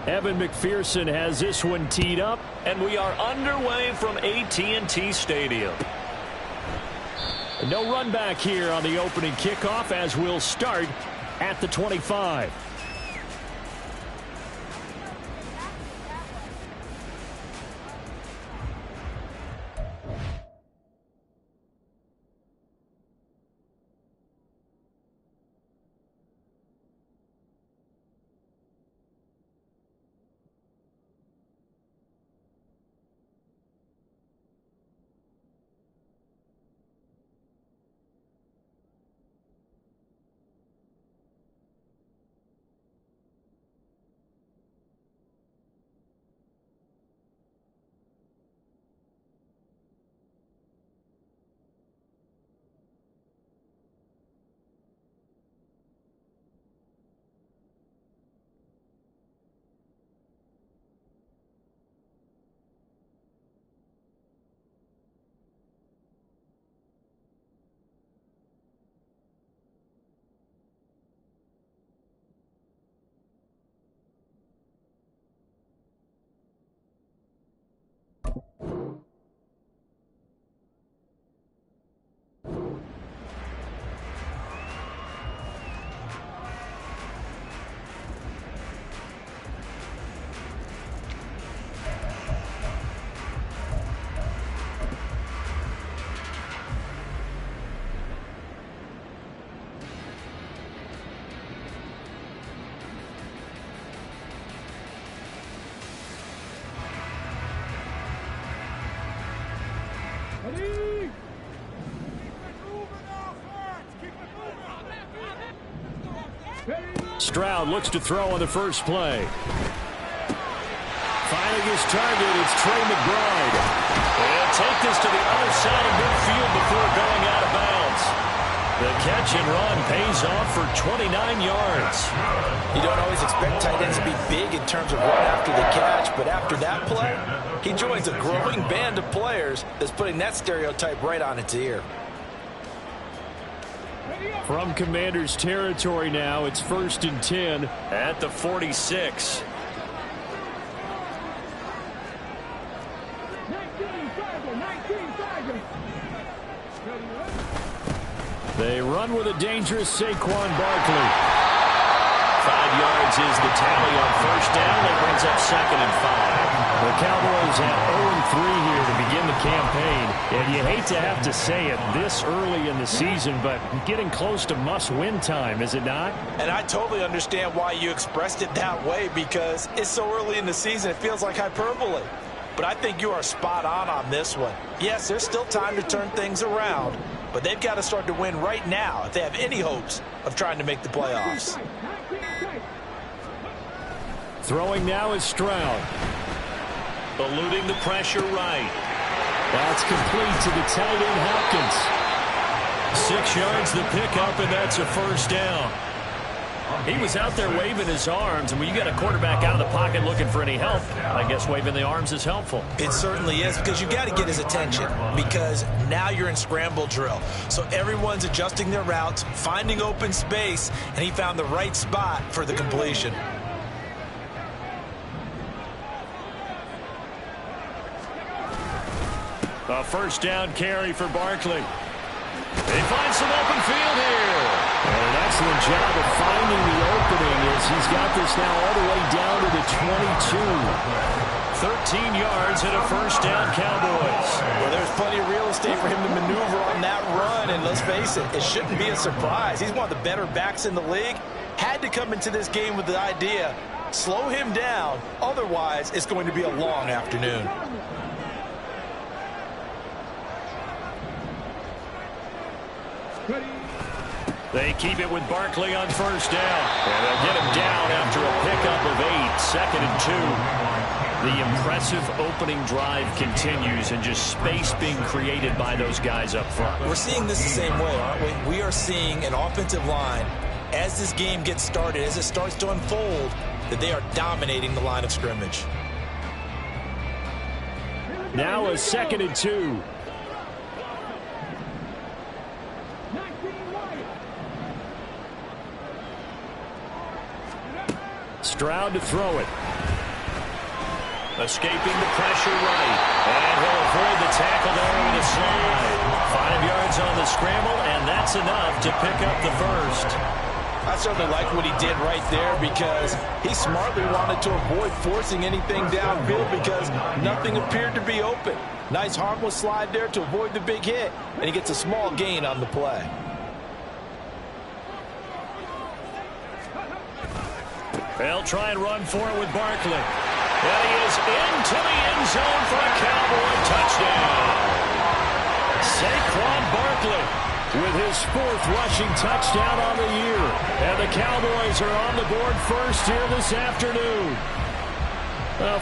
Evan McPherson has this one teed up, and we are underway from AT&T Stadium. No run back here on the opening kickoff as we'll start at the 25. Stroud looks to throw on the first play. Finding his target, it's Trey McBride. They'll take this to the other side of midfield before going out of bounds. The catch and run pays off for 29 yards. You don't always expect tight ends to be big in terms of run after the catch, but after that play, he joins a growing band of players that's putting that stereotype right on its ear. From Commander's territory now, it's 1st and 10 at the 46. They run with a dangerous Saquon Barkley. 5 yards is the tally on first down. That brings up 2nd and 5. The Cowboys have 0-3 here to begin the campaign. And you hate to have to say it this early in the season, but getting close to must-win time, is it not? And I totally understand why you expressed it that way, because it's so early in the season it feels like hyperbole. But I think you are spot on this one. Yes, there's still time to turn things around, but they've got to start to win right now if they have any hopes of trying to make the playoffs. Throwing now is Stroud. Eluding the pressure right. That's complete to the tight end Hopkins. 6 yards the pickup, and that's a first down. He was out there waving his arms, and when you got a quarterback out of the pocket looking for any help, I guess waving the arms is helpful. It certainly is, because you got to get his attention, because now you're in scramble drill. So everyone's adjusting their routes, finding open space, and he found the right spot for the completion. A first down carry for Barkley. They find some open field here. And an excellent job of finding the opening as he's got this now all the way down to the 22. 13 yards and a first down, Cowboys. Well, there's plenty of real estate for him to maneuver on that run, and let's face it, it shouldn't be a surprise. He's one of the better backs in the league. Had to come into this game with the idea, slow him down, otherwise it's going to be a long afternoon. They keep it with Barkley on first down. And they'll get him down after a pickup of 8, 2nd and 2. The impressive opening drive continues, and just space being created by those guys up front. We're seeing this the same way, aren't we? We are seeing an offensive line, as this game gets started, as it starts to unfold, that they are dominating the line of scrimmage. Now a 2nd and 2. Stroud to throw it. Escaping the pressure right. And he'll avoid the tackle there with a slide. 5 yards on the scramble, and that's enough to pick up the first. I certainly like what he did right there because he smartly wanted to avoid forcing anything downfield because nothing appeared to be open. Nice harmless slide there to avoid the big hit, and he gets a small gain on the play. They'll try and run for it with Barkley. And he is into the end zone for a Cowboy touchdown. Saquon Barkley with his 4th rushing touchdown on the year. And the Cowboys are on the board first here this afternoon.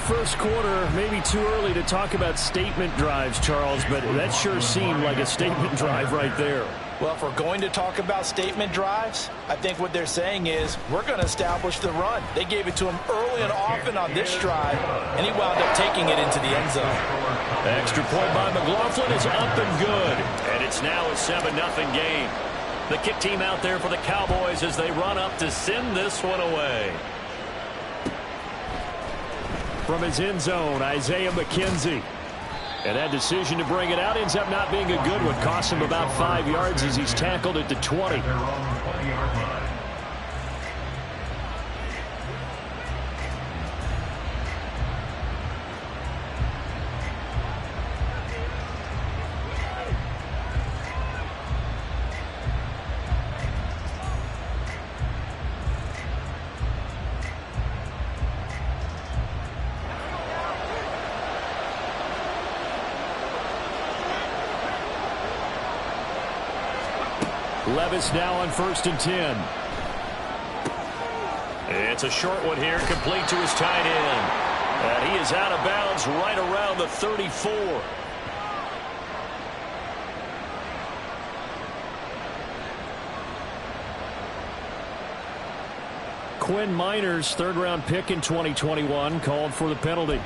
First quarter, maybe too early to talk about statement drives, Charles, but that sure seemed like a statement drive right there. Well, if we're going to talk about statement drives, I think what they're saying is we're going to establish the run. They gave it to him early and often on this drive, and he wound up taking it into the end zone. Extra point by McLaughlin is up and good, and it's now a 7-0 game. The kick team out there for the Cowboys as they run up to send this one away. From his end zone, Isaiah McKenzie. And that decision to bring it out ends up not being a good one. Cost him about 5 yards as he's tackled at the 20. Levis now on 1st and 10. It's a short one here, complete to his tight end. And he is out of bounds right around the 34. Quinn Miners, 3rd-round pick in 2021, called for the penalty.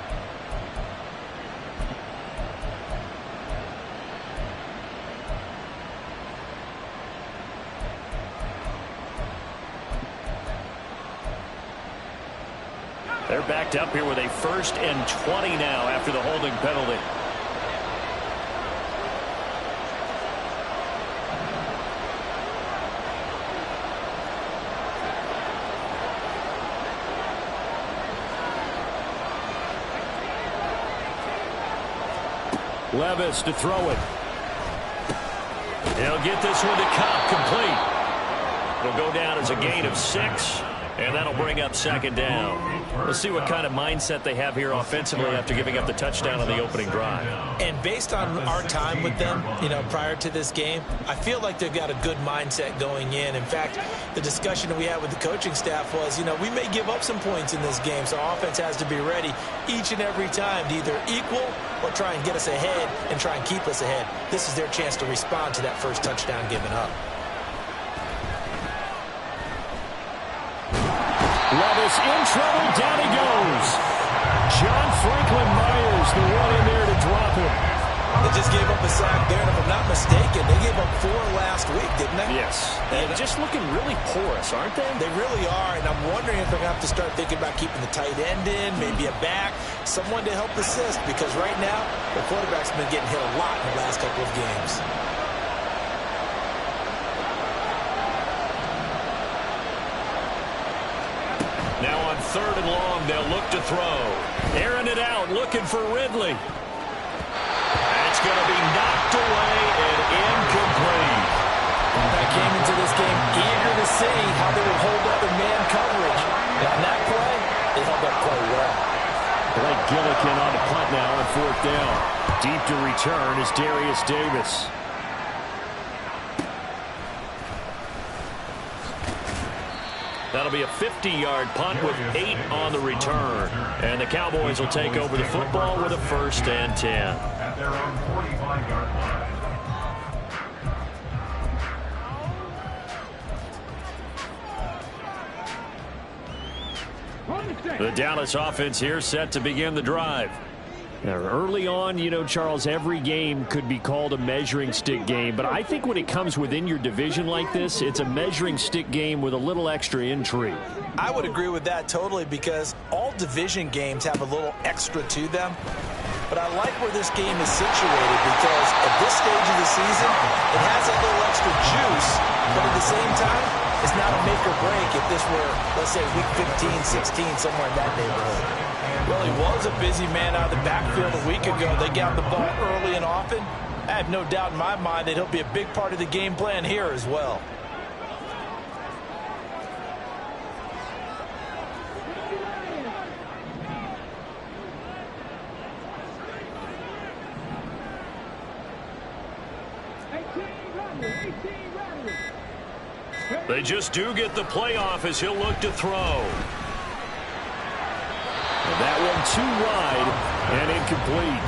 They're backed up here with a 1st and 20 now after the holding penalty. Levis to throw it. He'll get this one to Cobb, complete. It'll go down as a gain of 6. And that'll bring up 2nd down. Let's see what kind of mindset they have here offensively after giving up the touchdown on the opening drive. And based on our time with them, prior to this game, I feel like they've got a good mindset going in. In fact, the discussion that we had with the coaching staff was, we may give up some points in this game, so offense has to be ready each and every time to either equal or try and get us ahead and try and keep us ahead. This is their chance to respond to that first touchdown given up. Levis in trouble, down he goes. John Franklin Myers, the one in there to drop him. They just gave up a sack there, and if I'm not mistaken, they gave up 4 last week, didn't they? Yes. And just looking really porous, aren't they? They really are, and I'm wondering if they're going to have to start thinking about keeping the tight end in, maybe a back, someone to help assist, because right now, the quarterback's been getting hit a lot in the last couple of games. Now on 3rd and long, they'll look to throw. Airing it out, looking for Ridley. That's going to be knocked away and incomplete. I came into this game eager to see how they would hold up in man coverage. And on that play, they held up quite well. Blake Gillikin on the punt now on 4th down. Deep to return is Darius Davis. That'll be a 50-yard punt with 8 on the return. And the Cowboys will take over the football with a 1st and 10. At their own 45-yard line. The Dallas offense here set to begin the drive. Now, early on, you know, Charles, every game could be called a measuring stick game, but I think when it comes within your division like this, it's a measuring stick game with a little extra intrigue. I would agree with that totally, because all division games have a little extra to them. But I like where this game is situated, because at this stage of the season, it has a little extra juice, but at the same time, it's not a make or break if this were, let's say, week 15, 16, somewhere in that neighborhood. Well, he was a busy man out of the backfield a week ago. They got the ball early and often. I have no doubt in my mind that he'll be a big part of the game plan here as well. They just do get the playoff as he'll look to throw. That one too wide and incomplete.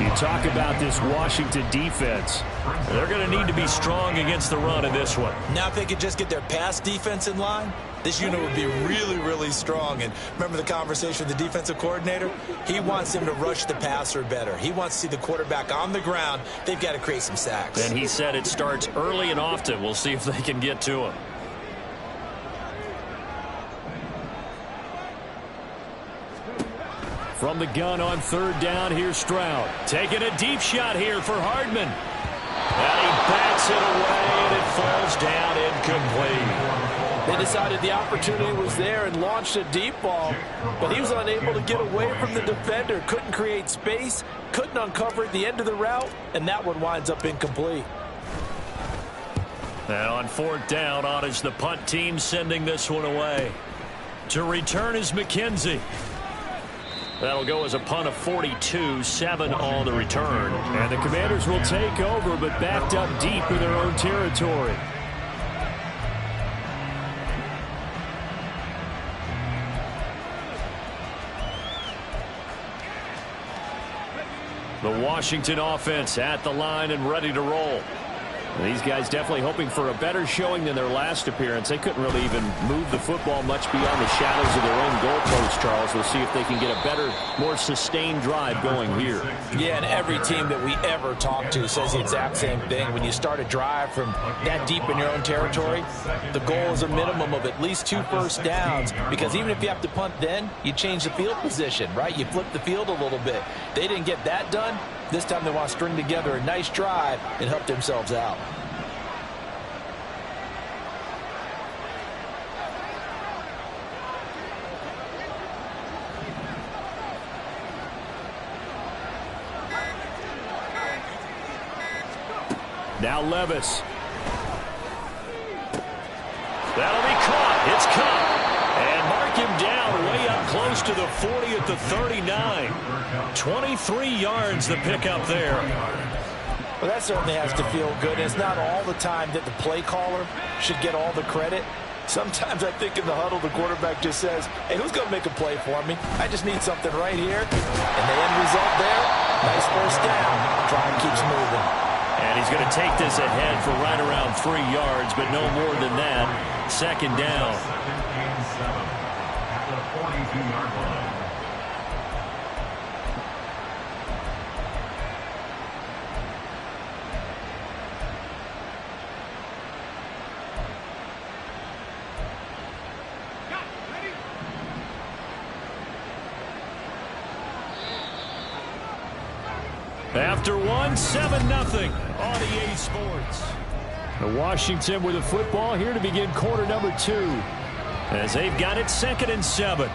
You talk about this Washington defense. They're going to need to be strong against the run in this one. Now if they could just get their pass defense in line, this unit would be really, really strong. And remember the conversation with the defensive coordinator? He wants them to rush the passer better. He wants to see the quarterback on the ground. They've got to create some sacks. And he said it starts early and often. We'll see if they can get to him. From the gun on third down, here's Stroud. Taking a deep shot here for Hardman. And he bats it away, and it falls down incomplete. They decided the opportunity was there and launched a deep ball, but he was unable to get away from the defender. Couldn't create space, couldn't uncover at the end of the route, and that one winds up incomplete. And on fourth down, on is the punt team sending this one away. To return is McKenzie. That'll go as a punt of 42, 7 on the return. And the Commanders will take over, but backed up deep in their own territory. The Washington offense at the line and ready to roll. These guys definitely hoping for a better showing than their last appearance. They couldn't really even move the football much beyond the shadows of their own goalpost, Charles. We'll see if they can get a better, more sustained drive going here. Yeah, and every team that we ever talk to says the exact same thing. When you start a drive from that deep in your own territory, the goal is a minimum of at least 2 first downs, because even if you have to punt then, you change the field position, right? You flip the field a little bit. They didn't get that done. This time they want to string together a nice drive and help themselves out. Now Levis. That'll be caught. It's caught. And mark him down way up close to the 40 at the 39. 23 yards the pickup there. Well, that certainly has to feel good. It's not all the time that the play caller should get all the credit. Sometimes I think in the huddle the quarterback just says, hey, who's going to make a play for me? I just need something right here. And the end result there, nice first down. Drive keeps moving. And he's going to take this ahead for right around 3 yards, but no more than that. Second down. After one, 7-0 on EA Sports. Washington with the football here to begin quarter number 2, as they've got it 2nd and 7.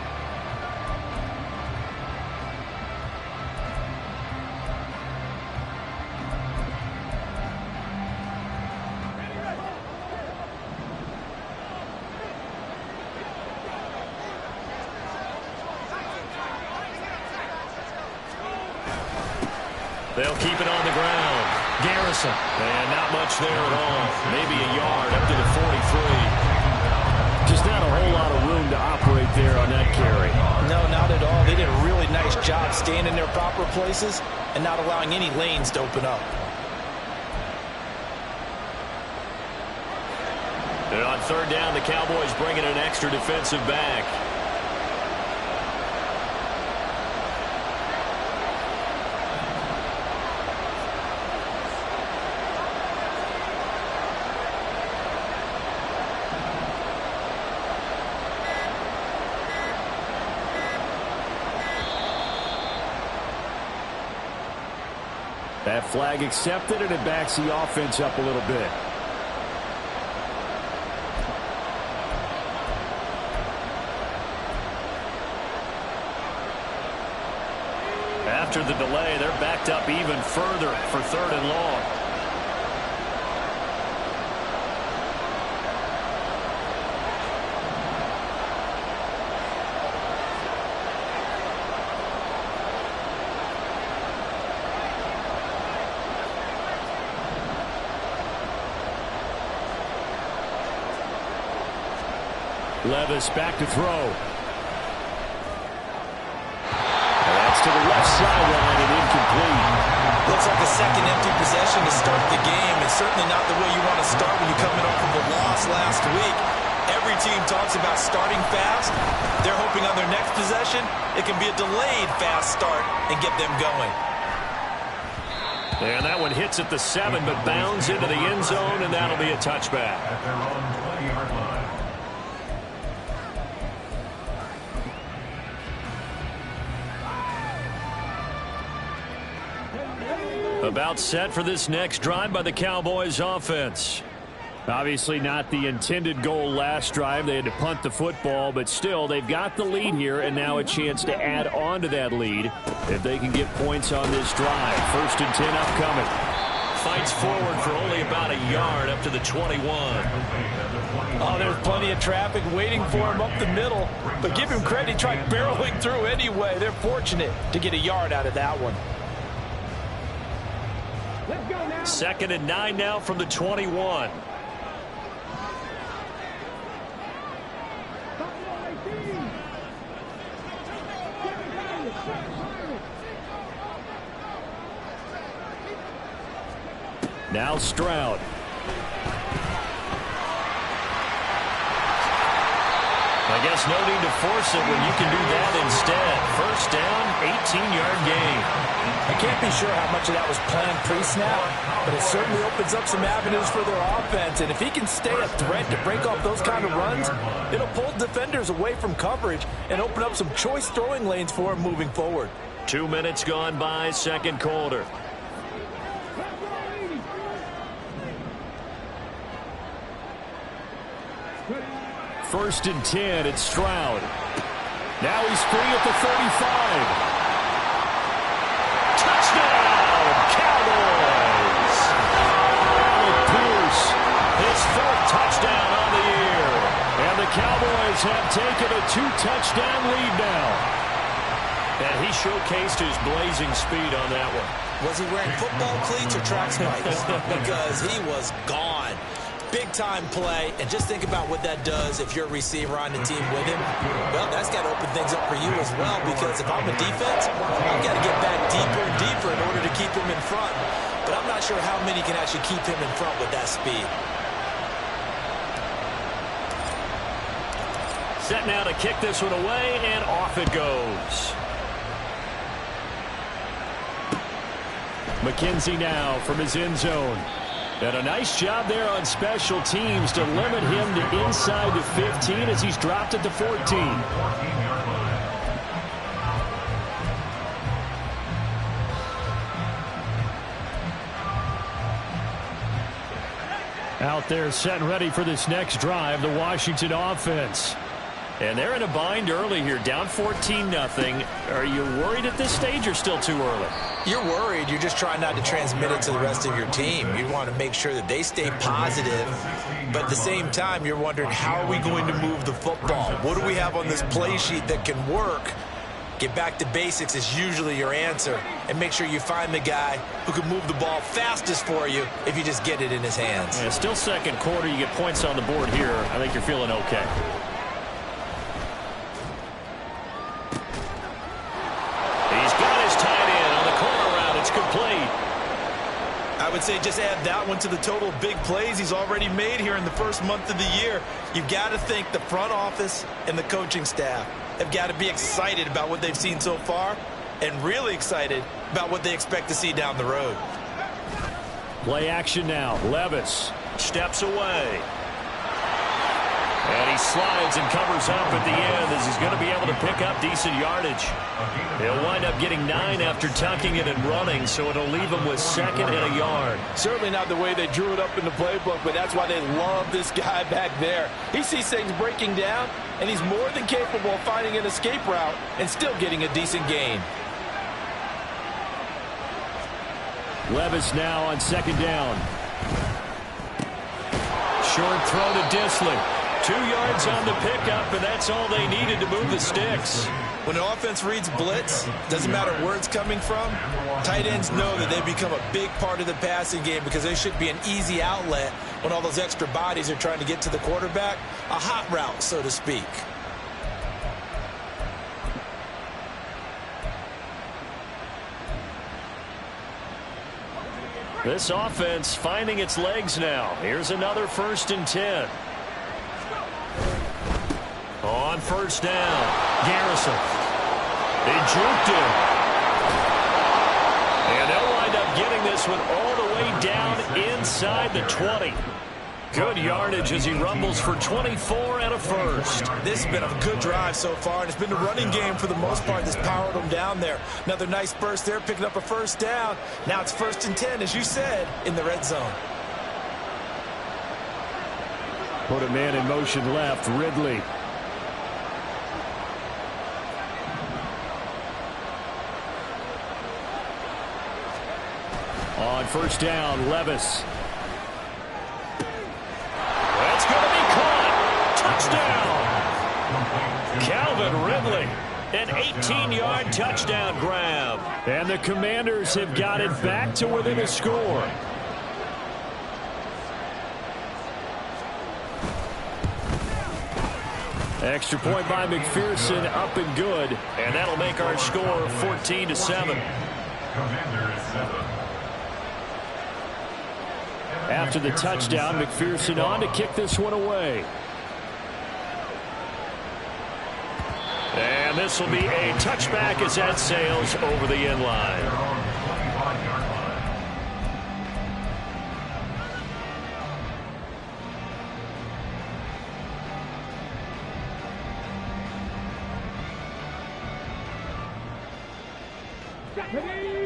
They'll keep it on the ground. Garrison. And not much there at all. Maybe a yard up to the 43. Just not a whole lot of room to operate there on that carry. No, not at all. They did a really nice job staying in their proper places and not allowing any lanes to open up. And on third down, the Cowboys bringing an extra defensive back. That flag accepted, and it backs the offense up a little bit. After the delay, they're backed up even further for 3rd and long. Levis back to throw. To the left sideline and incomplete. Looks like a second empty possession to start the game, and certainly not the way you want to start when you're coming off of a loss last week. Every team talks about starting fast. They're hoping on their next possession it can be a delayed fast start and get them going. And that one hits at the 7, but bounds into the end zone, and that'll be a touchback. About set for this next drive by the Cowboys offense. Obviously not the intended goal last drive. They had to punt the football, but still they've got the lead here, and now a chance to add on to that lead if they can get points on this drive. 1st and 10 upcoming. Fights forward for only about a yard up to the 21. Oh, there's plenty of traffic waiting for him up the middle, but give him credit, he tried barreling through anyway. They're fortunate to get a yard out of that one. 2nd and 9 now from the 21. Now Stroud. I guess no need to force it when you can do that instead. 1st down, 18-yard gain. I can't be sure how much of that was planned pre-snap, but it certainly opens up some avenues for their offense. And if he can stay a threat to break off those kind of runs, it'll pull defenders away from coverage and open up some choice throwing lanes for him moving forward. 2 minutes gone by, 2nd quarter. First and 10, it's Stroud. Now he's free at the 35. Touchdown, Cowboys! Alec Pierce, his 4th touchdown on the year. And the Cowboys have taken a 2-touchdown lead now. And he showcased his blazing speed on that one. Was he wearing football cleats or track spikes? Because he was gone. Big-time play, and just think about what that does if you're a receiver on the team with him. Well, that's got to open things up for you as well, because if I'm a defense, I've got to get back deeper and deeper in order to keep him in front. But I'm not sure how many can actually keep him in front with that speed. Set now to kick this one away, and off it goes. McKenzie now from his end zone. And a nice job there on special teams to limit him to inside the 15 as he's dropped at the 14. Out there set and ready for this next drive, the Washington offense. And they're in a bind early here, down 14-0. Are you worried at this stage or still too early? You're worried. You're just trying not to transmit it to the rest of your team. You want to make sure that they stay positive, but at the same time, you're wondering, how are we going to move the football? What do we have on this play sheet that can work? Get back to basics is usually your answer, and make sure you find the guy who can move the ball fastest for you if you just get it in his hands. Yeah, still 2nd quarter. You get points on the board here. I think you're feeling okay. I would say just add that one to the total of big plays he's already made here in the first month of the year. You've got to think the front office and the coaching staff have got to be excited about what they've seen so far and really excited about what they expect to see down the road. Play action now. Levis steps away. And he slides and covers up at the end as he's going to be able to pick up decent yardage. He'll wind up getting 9 after tucking it and running, so it'll leave him with 2nd and a yard. Certainly not the way they drew it up in the playbook, but that's why they love this guy back there. He sees things breaking down, and he's more than capable of finding an escape route and still getting a decent gain. Levis now on 2nd down. Short throw to Disley. 2 yards on the pickup, and that's all they needed to move the sticks. When the offense reads blitz, doesn't matter where it's coming from, tight ends know that they've become a big part of the passing game because they should be an easy outlet when all those extra bodies are trying to get to the quarterback. A hot route, so to speak. This offense finding its legs now. Here's another 1st and 10. On 1st down, Garrison. They juked him. And they'll wind up getting this one all the way down inside the 20. Good yardage as he rumbles for 24 and a 1st. This has been a good drive so far, and it's been the running game for the most part that's powered them down there. Another nice burst there, picking up a 1st down. Now it's 1st and 10, as you said, in the red zone. Put a man in motion left, Ridley. On 1st down, Levis. That's going to be caught. Touchdown. Calvin Ridley. An 18-yard touchdown grab. And the Commanders have got it back to within a score. Extra point by McPherson, up and good. And that'll make our score 14-7. After the touchdown, McPherson on to kick this one away. And this will be a touchback as that sails over the end line.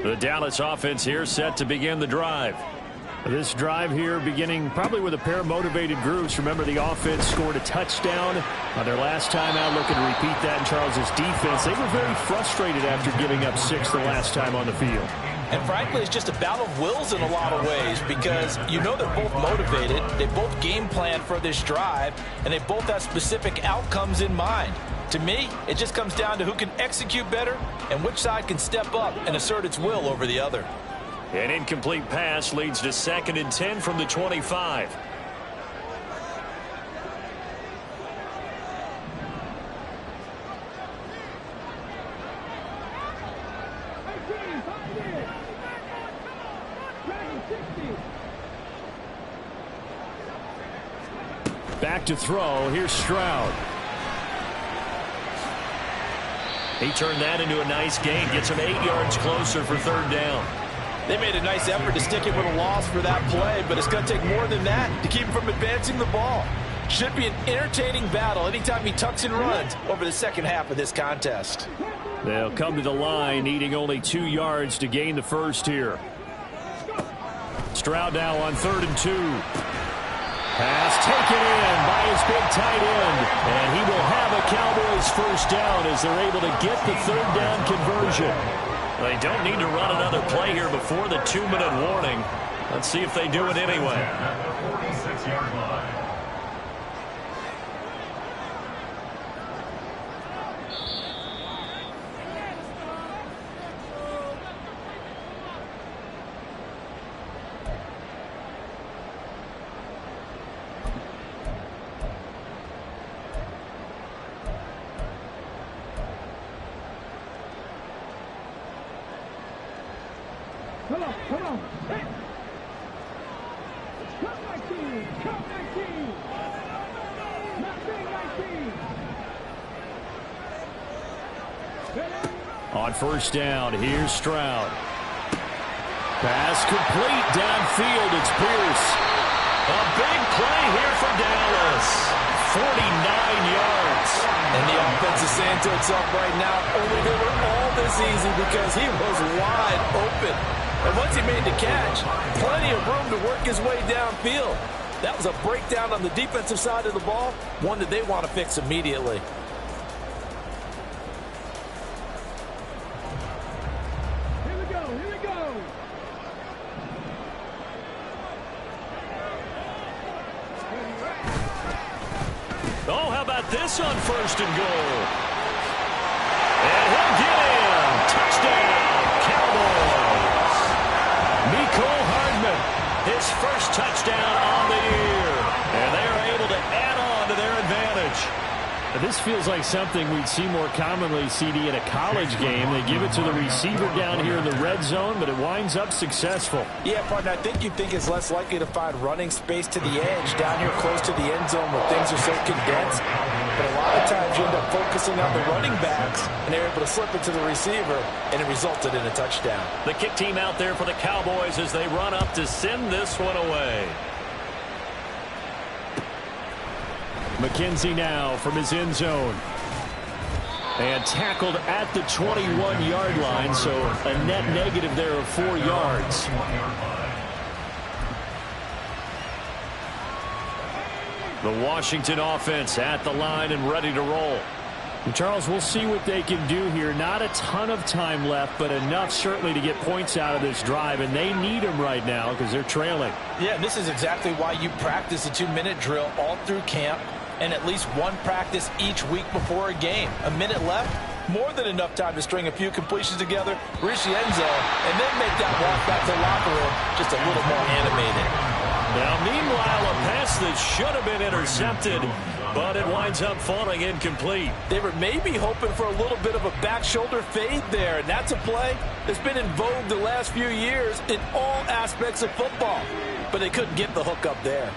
The Dallas offense here set to begin the drive. This drive here beginning probably with a pair of motivated groups. Remember, the offense scored a touchdown on their last time out, looking to repeat that in Charles's defense. They were very frustrated after giving up 6 the last time on the field. And frankly, it's just a battle of wills in a lot of ways because you know they're both motivated. They both game plan for this drive, and they both have specific outcomes in mind. To me, it just comes down to who can execute better and which side can step up and assert its will over the other. An incomplete pass leads to 2nd and 10 from the 25. Back to throw. Here's Stroud. He turned that into a nice gain. Gets him 8 yards closer for 3rd down. They made a nice effort to stick him with a loss for that play, but it's going to take more than that to keep him from advancing the ball. Should be an entertaining battle anytime he tucks and runs over the second half of this contest. They'll come to the line, needing only 2 yards to gain the first here. Stroud now on 3rd and 2. Pass taken in by his big tight end. And he will have a Cowboys first down as they're able to get the 3rd down conversion. They don't need to run another play here before the 2-minute warning. Let's see if they do it anyway. Come on. Hey. Cut 19. Cut 19. Not big 19. On 1st down, here's Stroud. Pass complete downfield. It's Pierce. A big play here for Dallas. 49 yards. And the offense is saying to itself right now, only they were all this easy because he was wide open. And once he made the catch, plenty of room to work his way downfield. That was a breakdown on the defensive side of the ball, one that they want to fix immediately. Here we go, here we go. Oh, how about this on 1st and goal? And he'll get in. Touchdown, Cowboys. Mecole Hardman, his first touchdown on the year. And they are able to add on to their advantage. This feels like something we'd see more commonly, CD, in a college game. They give it to the receiver down here in the red zone, but it winds up successful. Yeah, partner, I think you'd think it's less likely to find running space to the edge down here close to the end zone where things are so condensed. But a lot of times you end up focusing on the running backs, and they're able to slip it to the receiver, and it resulted in a touchdown. The kick team out there for the Cowboys as they run up to send this one away. McKenzie now from his end zone. And tackled at the 21-yard line, so a net negative there of 4 yards. The Washington offense at the line and ready to roll. And Charles, we'll see what they can do here. Not a ton of time left, but enough certainly to get points out of this drive, and they need them right now because they're trailing. Yeah, this is exactly why you practice a 2-minute drill all through camp and at least one practice each week before a game. A minute left, more than enough time to string a few completions together, reach the end zone, and then make that walk back to the locker room just a little more animated. Now, meanwhile, a pass that should have been intercepted, but it winds up falling incomplete. They were maybe hoping for a little bit of a back shoulder fade there, and that's a play that's been in vogue the last few years in all aspects of football. But they couldn't get the hook up there.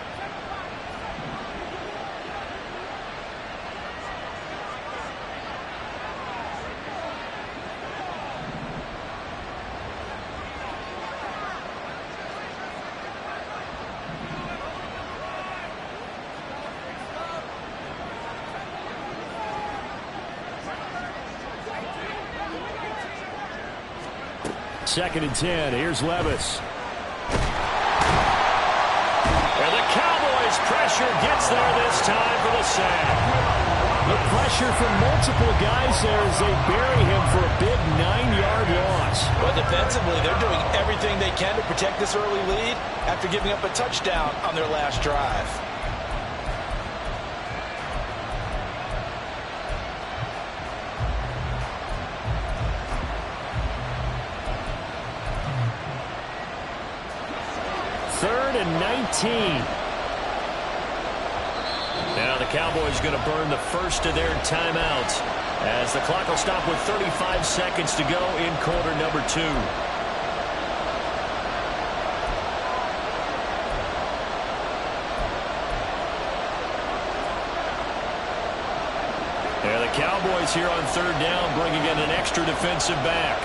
Second and 10. Here's Levis. And the Cowboys' pressure gets there this time for the sack. The pressure from multiple guys there as they bury him for a big 9-yard loss. But defensively, they're doing everything they can to protect this early lead after giving up a touchdown on their last drive. Third and 19. Now the Cowboys going to burn the first of their timeouts as the clock will stop with 35 seconds to go in quarter number 2. And the Cowboys here on third down bringing in an extra defensive back.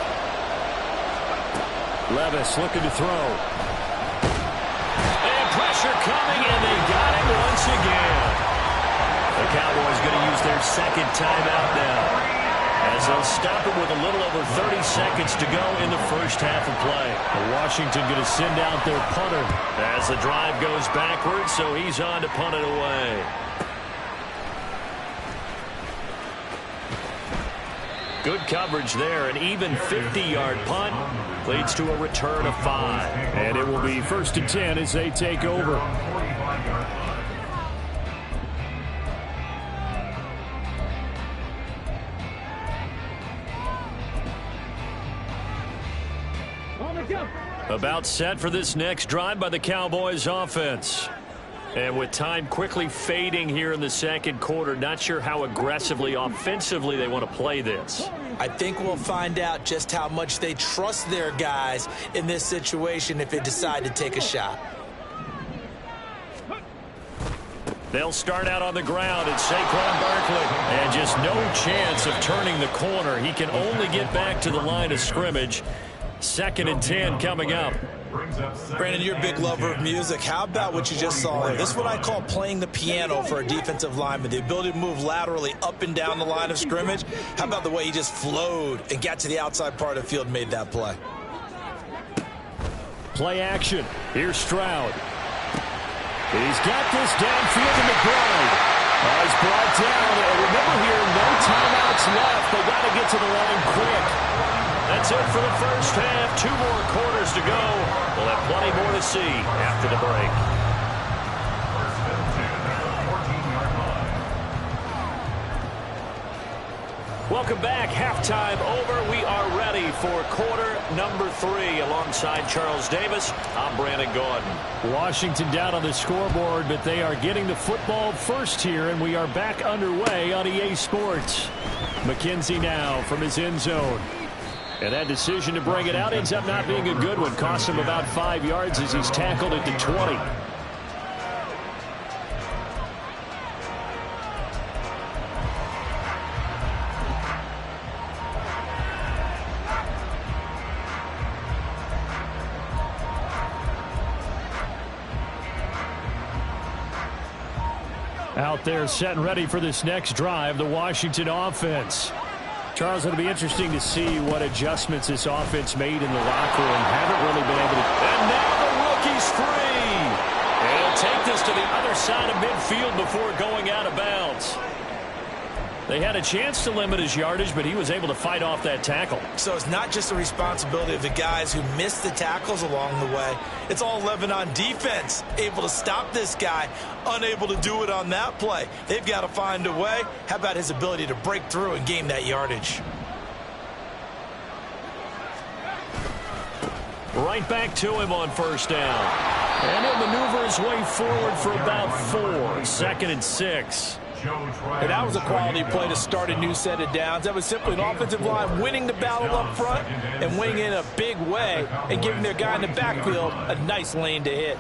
Levis looking to throw. Pressure coming, and they got him once again. The Cowboys going to use their second timeout now as they'll stop it with a little over 30 seconds to go in the first half of play. Washington going to send out their punter as the drive goes backwards, so he's on to punt it away. Good coverage there. An even 50-yard punt leads to a return of 5. And it will be first and 10 as they take over. About set for this next drive by the Cowboys offense. And with time quickly fading here in the second quarter, not sure how aggressively, offensively they want to play this. I think we'll find out just how much they trust their guys in this situation if they decide to take a shot. They'll start out on the ground at Saquon Barkley. And just no chance of turning the corner. He can only get back to the line of scrimmage. Second and 10 coming up. Brandon, you're a big lover of music. How about what you just saw there? This is what I call playing the piano for a defensive lineman. The ability to move laterally up and down the line of scrimmage. How about the way he just flowed and got to the outside part of the field and made that play? Play action. Here's Stroud. He's got this downfield to McBride. He's brought down. And remember here, no timeouts left. They got to get to the line quick. That's it for the first half. 2 more quarters to go. We'll have plenty more to see after the break. Welcome back. Halftime over. We are ready for quarter number 3. Alongside Charles Davis, I'm Brandon Gaudin. Washington down on the scoreboard, but they are getting the football first here, and we are back underway on EA Sports. McKenzie now from his end zone. And that decision to bring it out ends up not being a good one. Cost him about 5 yards as he's tackled at the 20. Out there set and ready for this next drive, the Washington offense. Charles, it'll be interesting to see what adjustments this offense made in the locker room. Haven't really been able to. And now the rookie's free. And he'll take this to the other side of midfield before going out of bounds. They had a chance to limit his yardage, but he was able to fight off that tackle. So it's not just the responsibility of the guys who missed the tackles along the way. It's all 11 on defense, able to stop this guy, unable to do it on that play. They've got to find a way. How about his ability to break through and gain that yardage? Right back to him on first down. And he'll maneuver his way forward for about 4. 2nd and 6. And that was a quality play to start a new set of downs. That was simply an offensive line winning the battle up front and winning in a big way and giving their guy in the backfield a nice lane to hit.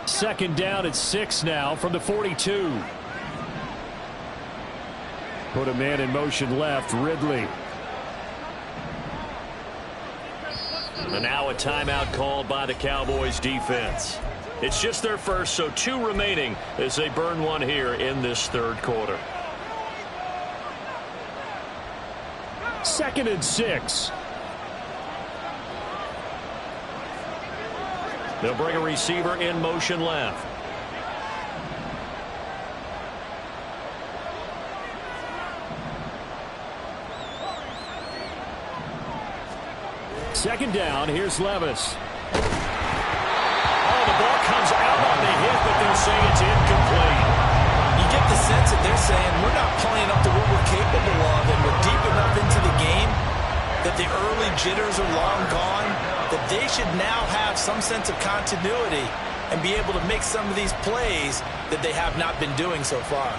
Second down at 6 now from the 42. Put a man in motion left, Ridley. And now a timeout called by the Cowboys defense. It's just their first, so 2 remaining as they burn one here in this 3rd quarter. 2nd and 6. They'll bring a receiver in motion left. Second down, here's Levis. Oh, the ball comes out on the hit, but they'll say it's incomplete. You get the sense that they're saying we're not playing up to what we're capable of, and we're deep enough into the game that the early jitters are long gone, that they should now have some sense of continuity and be able to make some of these plays that they have not been doing so far.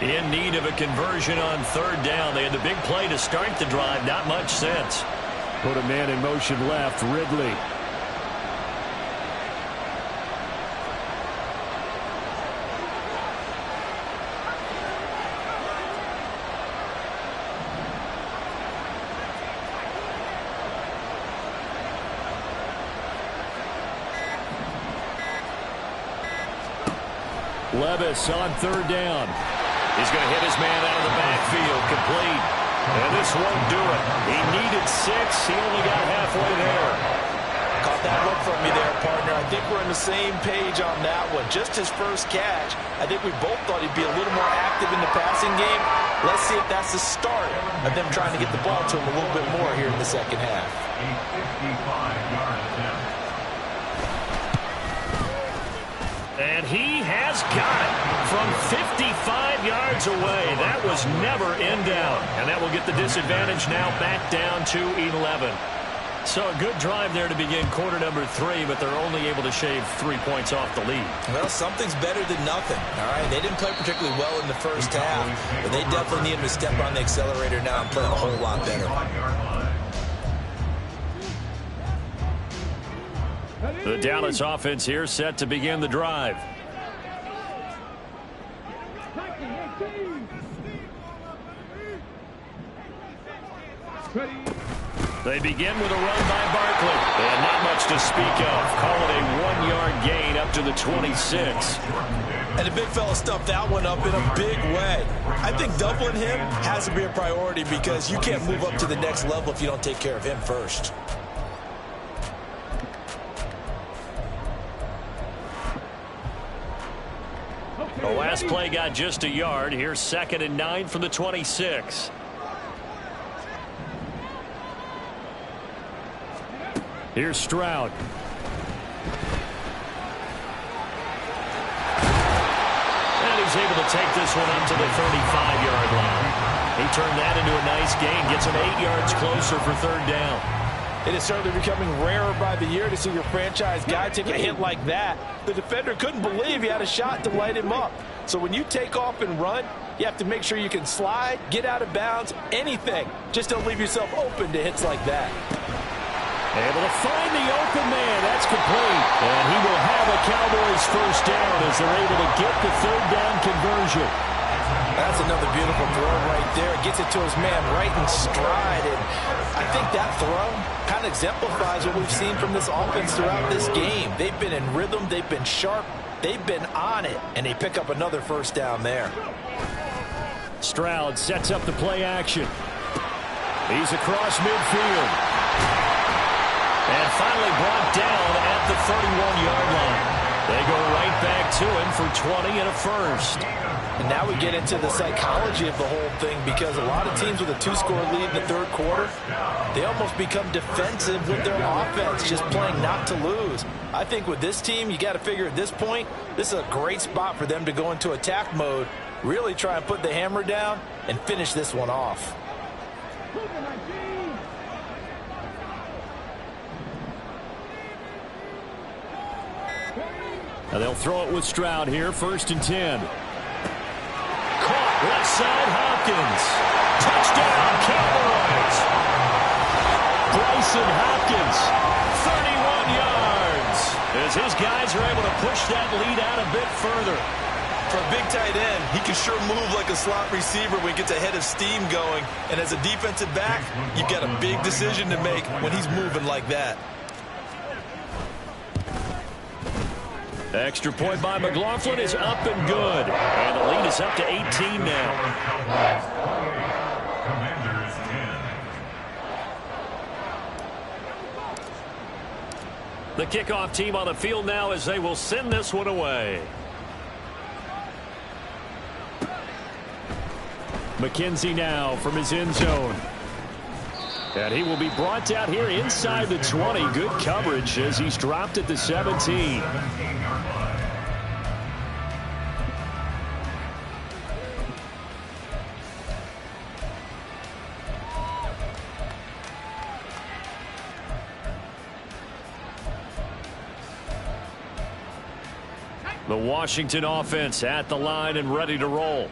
In need of a conversion on 3rd down. They had the big play to start the drive. Not much sense. Put a man in motion left, Ridley. Levis on 3rd down. He's going to hit his man out of the backfield, complete. And this won't do it. He needed 6. He only got halfway there. Caught that look from me there, partner. I think we're on the same page on that one. Just his first catch. I think we both thought he'd be a little more active in the passing game. Let's see if that's the start of them trying to get the ball to him a little bit more here in the second half. And he has got it from 55 yards away. That was never in doubt. And that will get the disadvantage now back down to 11. So a good drive there to begin quarter number 3, but they're only able to shave 3 points off the lead. Well, something's better than nothing. All right, they didn't play particularly well in the first half, but they definitely need him to step on the accelerator now and play a whole lot better. The Dallas offense here set to begin the drive. Ready. They begin with a run by Barkley. And not much to speak of. Call it a 1-yard gain up to the 26. And the big fella stuffed that one up in a big way. I think doubling him has to be a priority because you can't move up to the next level if you don't take care of him first. The last play got just a yard. Here's 2nd and 9 from the 26. Here's Stroud. And he's able to take this one up to the 35-yard line. He turned that into a nice gain. Gets him 8 yards closer for 3rd down. It is certainly becoming rarer by the year to see your franchise guy take a hit like that. The defender couldn't believe he had a shot to light him up. So when you take off and run, you have to make sure you can slide, get out of bounds, anything. Just don't leave yourself open to hits like that. Able to find the open man. That's complete. And he will have a Cowboys first down as they're able to get the 3rd down conversion. That's another beautiful throw right there. Gets it to his man right in stride. And I think that throw kind of exemplifies what we've seen from this offense throughout this game. They've been in rhythm. They've been sharp. They've been on it. And they pick up another first down there. Stroud sets up the play action. He's across midfield. And finally brought down at the 31-yard line. They go right back to him for 20 and a first. And now we get into the psychology of the whole thing because a lot of teams with a 2-score lead in the 3rd quarter, they almost become defensive with their offense, just playing not to lose. I think with this team, you got to figure at this point, this is a great spot for them to go into attack mode, really try and put the hammer down and finish this one off. Now they'll throw it with Stroud here, 1st and 10. Caught left side, Hopkins. Touchdown, Cowboys. Bryson Hopkins, 31 yards. As his guys are able to push that lead out a bit further. For a big tight end, he can sure move like a slot receiver when he gets a head of steam going. And as a defensive back, you've got a big decision to make when he's moving like that. Extra point by McLaughlin is up and good. And the lead is up to 18 now. The kickoff team on the field now as they will send this one away. McKenzie now from his end zone. And he will be brought down here inside the 20. Good coverage as he's dropped at the 17. The Washington offense at the line and ready to roll.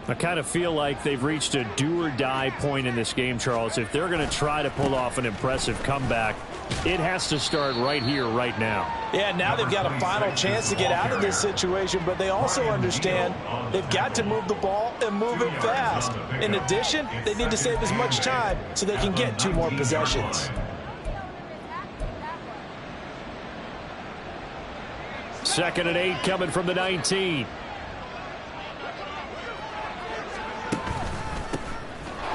I kind of feel like they've reached a do-or-die point in this game, Charles. If they're going to try to pull off an impressive comeback, it has to start right here, right now. Yeah, now they've got a final chance to get out of this situation, but they also understand they've got to move the ball and move it fast. In addition, they need to save as much time so they can get 2 more possessions. Second and 8 coming from the 19.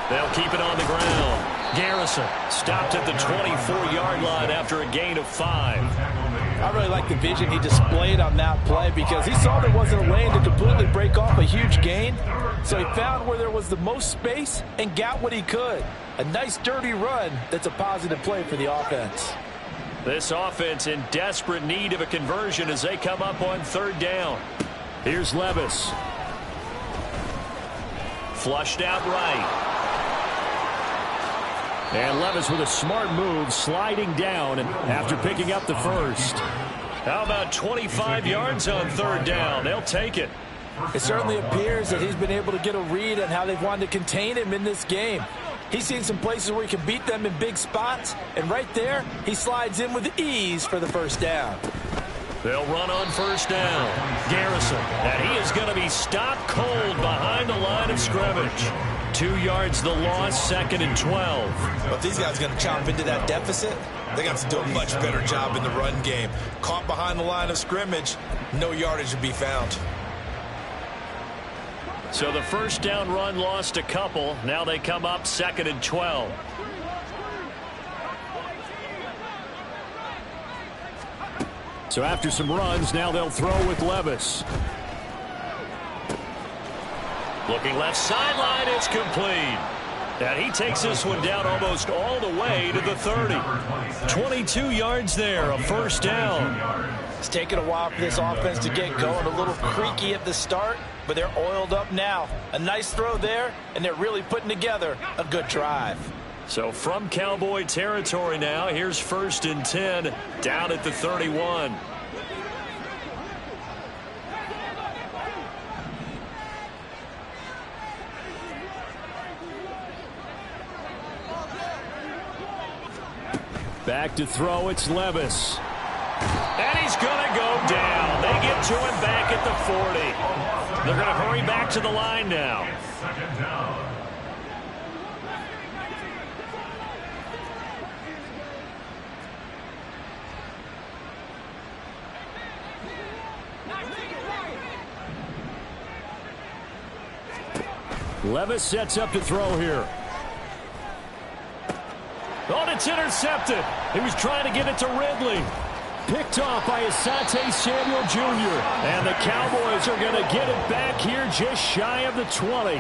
They'll keep it on the ground. Garrison stopped at the 24-yard line after a gain of 5. I really like the vision he displayed on that play because he saw there wasn't a lane to completely break off a huge gain. So he found where there was the most space and got what he could. A nice dirty run that's a positive play for the offense. This offense in desperate need of a conversion as they come up on 3rd down. Here's Levis. Flushed out right. And Levis with a smart move, sliding down after picking up the first. How about 25 yards on 3rd down? They'll take it. It certainly appears that he's been able to get a read on how they've wanted to contain him in this game. He's seen some places where he can beat them in big spots, and right there, he slides in with ease for the first down. They'll run on 1st down. Garrison, and he is going to be stopped cold behind the line of scrimmage. 2 yards the loss, 2nd and 12. But if these guys are going to chop into that deficit, they're going to have to do a much better job in the run game. Caught behind the line of scrimmage, no yardage to be found. So the first down run lost a couple. Now they come up 2nd and 12. So after some runs, now they'll throw with Levis. Looking left sideline, it's complete. And he takes this one down almost all the way to the 30. 22 yards there, a first down. It's taken a while for this offense to get going. A little creaky at the start, but they're oiled up now. A nice throw there, and they're really putting together a good drive. So from Cowboy territory now, here's 1st and 10 down at the 31. Back to throw, it's Levis. And he's going to go down. They get to him back at the 40. They're going to hurry back to the line now. Levis sets up to throw here. Oh, it's intercepted. He was trying to get it to Ridley. Picked off by Asante Samuel Jr. And the Cowboys are going to get it back here just shy of the 20.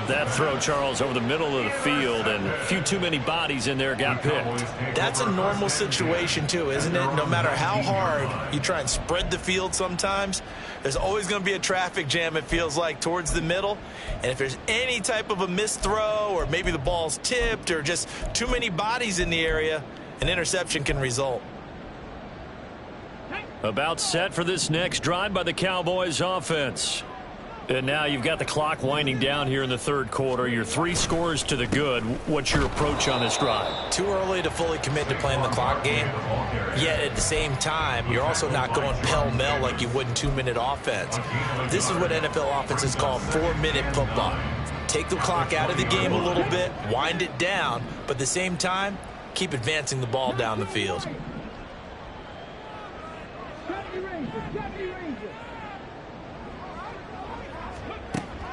That throw, Charles, over the middle of the field, and a few too many bodies in there got picked. That's a normal situation, too, isn't it? No matter how hard you try and spread the field sometimes, there's always going to be a traffic jam, it feels like, towards the middle. And if there's any type of a missed throw, or maybe the ball's tipped, or just too many bodies in the area, an interception can result. About set for this next drive by the Cowboys offense. And now you've got the clock winding down here in the 3rd quarter. Your 3 scores to the good. What's your approach on this drive? Too early to fully commit to playing the clock game. Yet at the same time, you're also not going pell-mell like you would in 2-minute offense. This is what NFL offenses call 4-minute football. Take the clock out of the game a little bit, wind it down, but at the same time, keep advancing the ball down the field.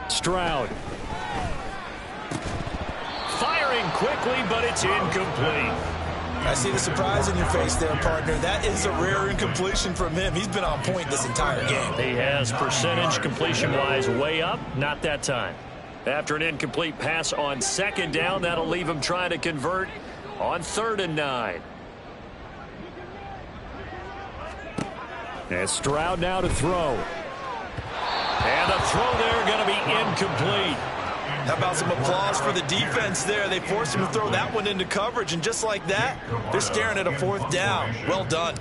Stroud. Firing quickly, but it's incomplete. I see the surprise in your face there, partner. That is a rare incompletion from him. He's been on point this entire game. He has percentage completion-wise way up. Not that time. After an incomplete pass on 2nd down, that'll leave him trying to convert on 3rd and 9. And Stroud now to throw. And the throw there going to be incomplete. How about some applause for the defense there? They forced him to throw that one into coverage, and just like that, they're staring at a 4th down. Well done.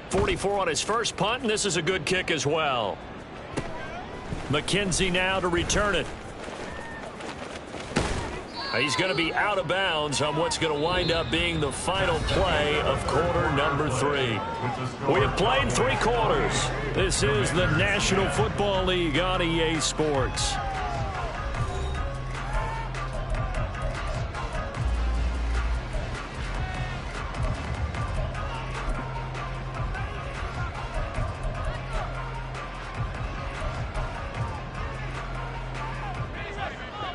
44 on his first punt, and this is a good kick as well. McKenzie now to return it. He's going to be out of bounds on what's going to wind up being the final play of quarter number 3. We have played 3 quarters. This is the National Football League on EA Sports.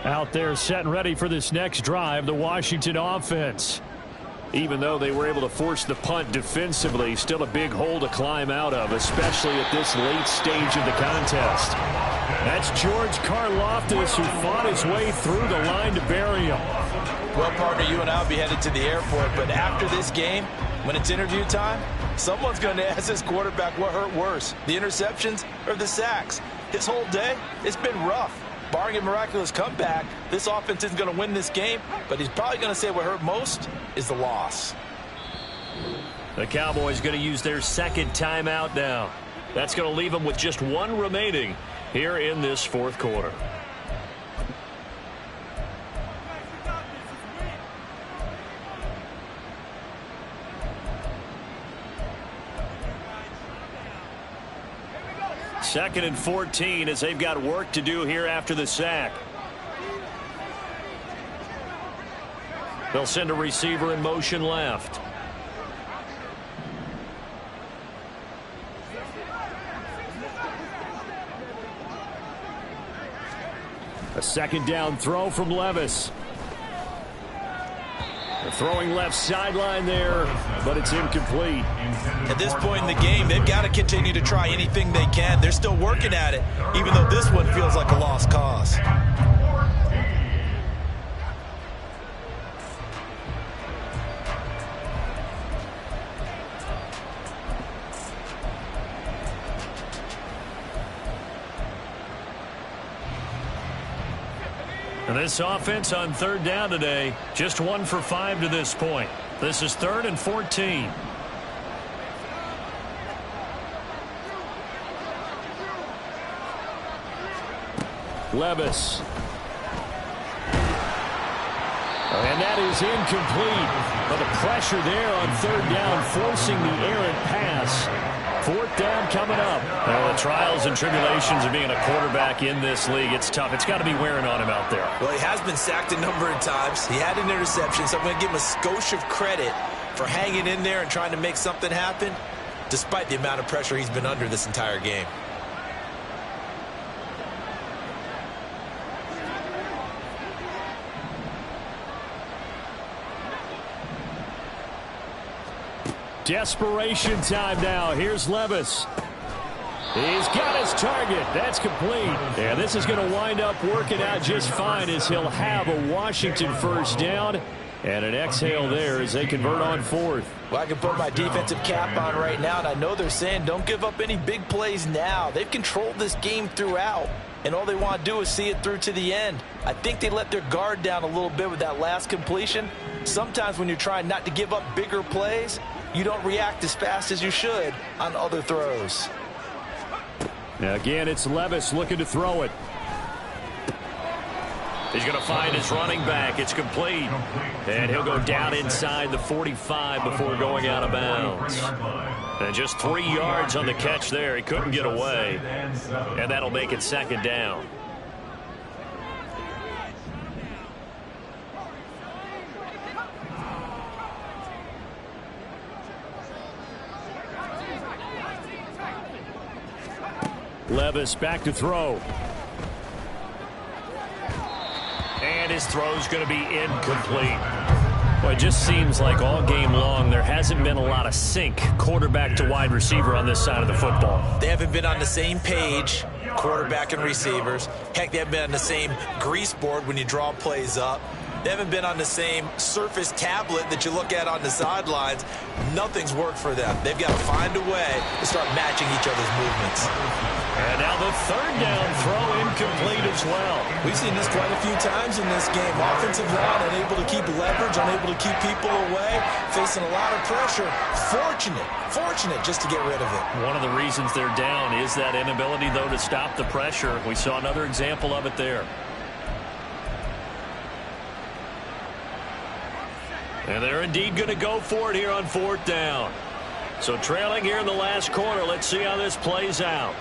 Out there set and ready for this next drive, the Washington offense. Even though they were able to force the punt defensively, still a big hole to climb out of, especially at this late stage of the contest. That's George Karlaftis, who fought his way through the line to bury him. Well, partner, you and I will be headed to the airport, but after this game, when it's interview time, someone's going to ask this quarterback what hurt worse, the interceptions or the sacks. His whole day, it's been rough. Barring a miraculous comeback, this offense isn't going to win this game, but he's probably going to say what hurt most is the loss. The Cowboys going to use their 2nd timeout now. That's going to leave them with just 1 remaining here in this 4th quarter. 2nd and 14 as they've got work to do here after the sack. They'll send a receiver in motion left. A 2nd down throw from Levis. They're throwing left sideline there, but it's incomplete. At this point in the game, they've got to continue to try anything they can. They're still working at it, even though this one feels like a lost cause. And this offense on 3rd down today, just 1 for 5 to this point. This is 3rd and 14. Levis. And that is incomplete. But the pressure there on 3rd down, forcing the errant pass. 4th down coming up. Well, the trials and tribulations of being a quarterback in this league, it's tough. It's got to be wearing on him out there. Well, he has been sacked a number of times. He had an interception, so I'm going to give him a skosh of credit for hanging in there and trying to make something happen, despite the amount of pressure he's been under this entire game. Desperation time now. Here's Levis. He's got his target. That's complete. Yeah, this is going to wind up working out just fine as he'll have a Washington 1st down. And an exhale there as they convert on 4th. Well, I can put my defensive cap on right now, and I know they're saying don't give up any big plays now. They've controlled this game throughout, and all they want to do is see it through to the end. I think they let their guard down a little bit with that last completion. Sometimes when you're trying not to give up bigger plays, you don't react as fast as you should on other throws. Now again, it's Levis looking to throw it. He's going to find his running back. It's complete. And he'll go down inside the 45 before going out of bounds. And just 3 yards on the catch there. He couldn't get away. And that'll make it 2nd down. Levis back to throw. And his throw's going to be incomplete. Well, it just seems like all game long there hasn't been a lot of sync quarterback to wide receiver on this side of the football. They haven't been on the same page, quarterback and receivers. Heck, they haven't been on the same grease board when you draw plays up. They haven't been on the same Surface tablet that you look at on the sidelines. Nothing's worked for them. They've got to find a way to start matching each other's movements. And now the 3rd down throw incomplete as well. We've seen this quite a few times in this game. Offensive line unable to keep leverage, unable to keep people away, facing a lot of pressure. Fortunate just to get rid of it. One of the reasons they're down is that inability, though, to stop the pressure. We saw another example of it there. And they're indeed going to go for it here on 4th down. So trailing here in the last quarter. Let's see how this plays out.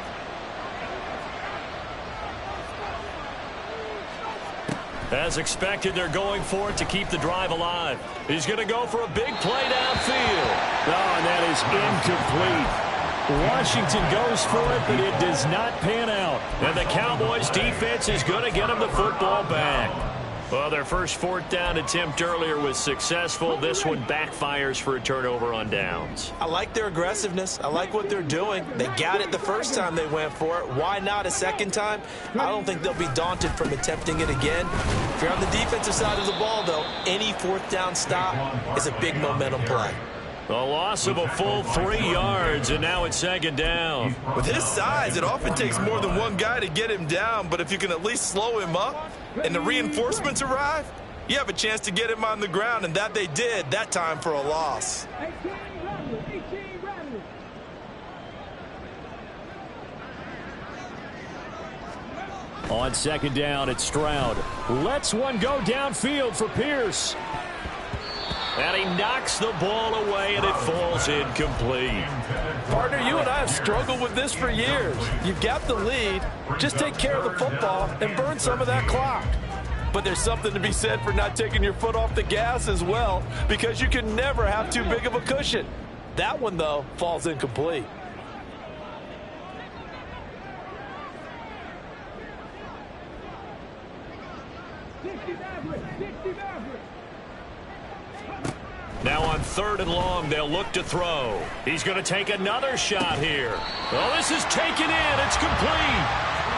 As expected, they're going for it to keep the drive alive. He's going to go for a big play downfield. Oh, and that is incomplete. Washington goes for it, but it does not pan out. And the Cowboys defense is going to get them the football back. Well, their first 4th down attempt earlier was successful. This one backfires for a turnover on downs. I like their aggressiveness. I like what they're doing. They got it the first time they went for it. Why not a second time? I don't think they'll be daunted from attempting it again. If you're on the defensive side of the ball, though, any 4th down stop is a big momentum play. A loss of a full 3 yards, and now it's 2nd down. With his size, it often takes more than one guy to get him down, but if you can at least slow him up and the reinforcements arrive, you have a chance to get him on the ground, and that they did, that time for a loss. 18 rattlers. On 2nd down, it's Stroud. Lets one go downfield for Pierce. And he knocks the ball away, and it falls incomplete. Partner, you and I have struggled with this for years. You've got the lead. Just take care of the football and burn some of that clock. But there's something to be said for not taking your foot off the gas as well, because you can never have too big of a cushion. That one, though, falls incomplete. Now on 3rd and long, they'll look to throw. He's going to take another shot here. Oh, this is taken in. It's complete.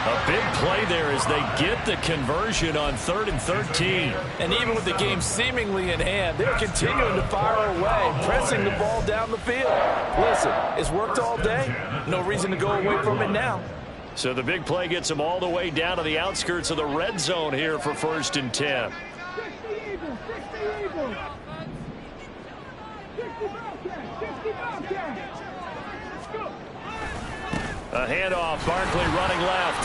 A big play there as they get the conversion on 3rd and 13. And even with the game seemingly in hand, they're continuing to fire away, pressing the ball down the field. Listen, it's worked all day. No reason to go away from it now. So the big play gets them all the way down to the outskirts of the red zone here for 1st and 10. 60 Eagles, 60 Eagles. 60 Bobcats, 60 Bobcats. Let's go. A handoff, Barkley running left.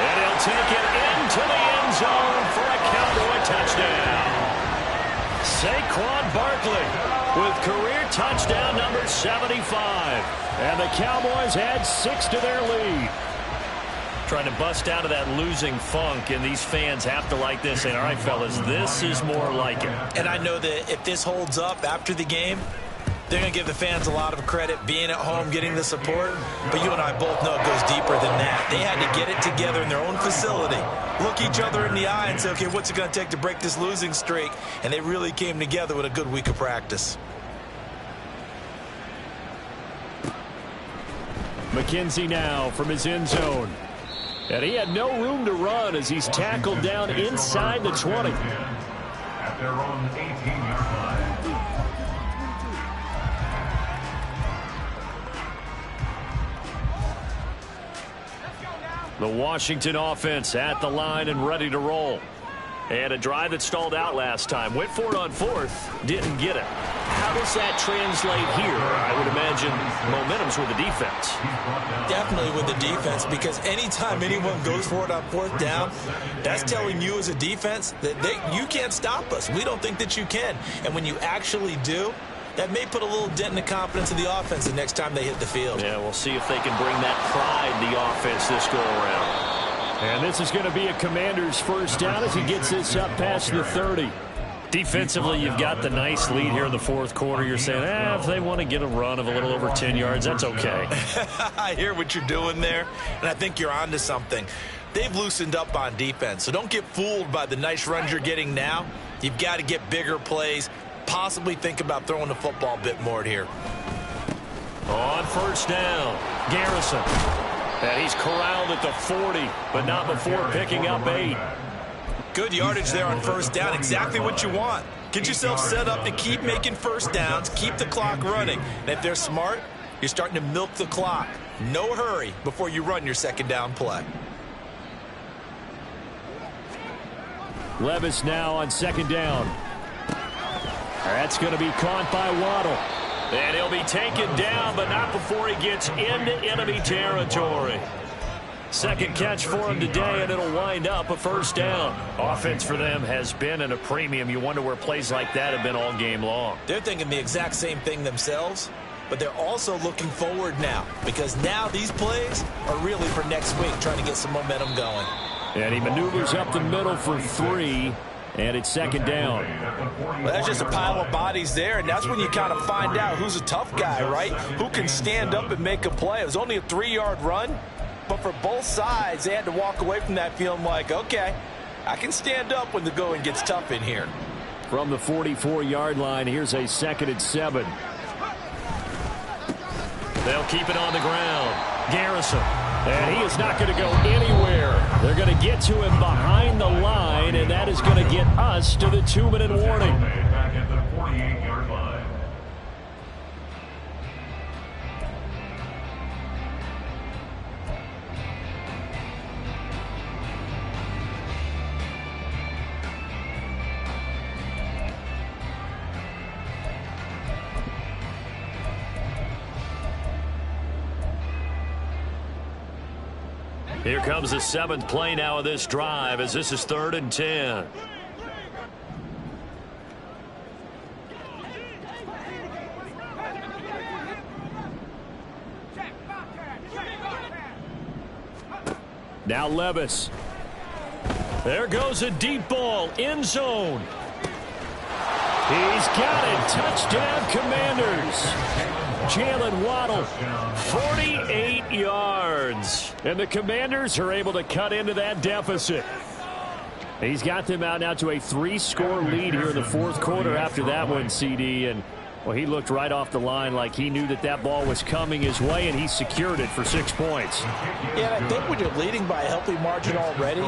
And he'll take it into the end zone for a Cowboy touchdown. Saquon Barkley with career touchdown number 75. And the Cowboys add 6 to their lead. Trying to bust out of that losing funk, and these fans have to like this. And all right, fellas, this is more like it. And I know that if this holds up after the game, they're going to give the fans a lot of credit being at home, getting the support. But you and I both know it goes deeper than that. They had to get it together in their own facility, look each other in the eye and say, okay, what's it going to take to break this losing streak? And they really came together with a good week of practice. McKenzie now from his end zone. And he had no room to run as he's tackled down inside the 20. At their own 18-yard line. The Washington offense at the line and ready to roll. And a drive that stalled out last time. Went for it on 4th. Didn't get it. How does that translate here? I would imagine momentum's with the defense. Definitely with the defense, because anytime anyone goes for it on 4th down, that's telling you as a defense that you can't stop us. We don't think that you can. And when you actually do, that may put a little dent in the confidence of the offense the next time they hit the field. Yeah, we'll see if they can bring that pride to the offense this go-around. And this is going to be a Commander's first down as he gets this up past the 30. Defensively, you've got the nice lead here in the 4th quarter. You're saying, if they want to get a run of a little over 10 yards, that's okay. I hear what you're doing there, and I think you're onto something. They've loosened up on defense, so don't get fooled by the nice runs you're getting now. You've got to get bigger plays, possibly think about throwing the football a bit more here. On 1st down, Garrison. And he's corralled at the 40, but not before picking up 8. Good yardage there on 1st down. Exactly what you want. Get yourself set up to keep making 1st downs, keep the clock running. And if they're smart, you're starting to milk the clock. No hurry before you run your 2nd down play. Levis now on 2nd down. That's going to be caught by Waddle. And he'll be taken down, but not before he gets into enemy territory. Second catch for him today, and it'll wind up a 1st down. Offense for them has been at a premium. You wonder where plays like that have been all game long. They're thinking the exact same thing themselves, but they're also looking forward now, because now these plays are really for next week, trying to get some momentum going. And he maneuvers up the middle for 3, and it's 2nd down. Well, that's just a pile of bodies there, and that's when you kind of find out who's a tough guy, right? Who can stand up and make a play. It was only a 3-yard run. But for both sides, they had to walk away from that feeling like, okay, I can stand up when the going gets tough in here. From the 44-yard line, here's a 2nd and 7. They'll keep it on the ground. Garrison. And he is not going to go anywhere. They're going to get to him behind the line, and that is going to get us to the 2-minute warning. Back at the 48-yard line. Here comes the 7th play now of this drive as this is 3rd and 10. Now Levis. There goes a deep ball. End zone. He's got it. Touchdown, Commanders. Jalen Waddle, 48 yards. And the Commanders are able to cut into that deficit. He's got them out now to a 3-score lead here in the fourth quarter after that one, CD. And, well, he looked right off the line like he knew that that ball was coming his way, and he secured it for 6 points. Yeah, and I think when you're leading by a healthy margin already,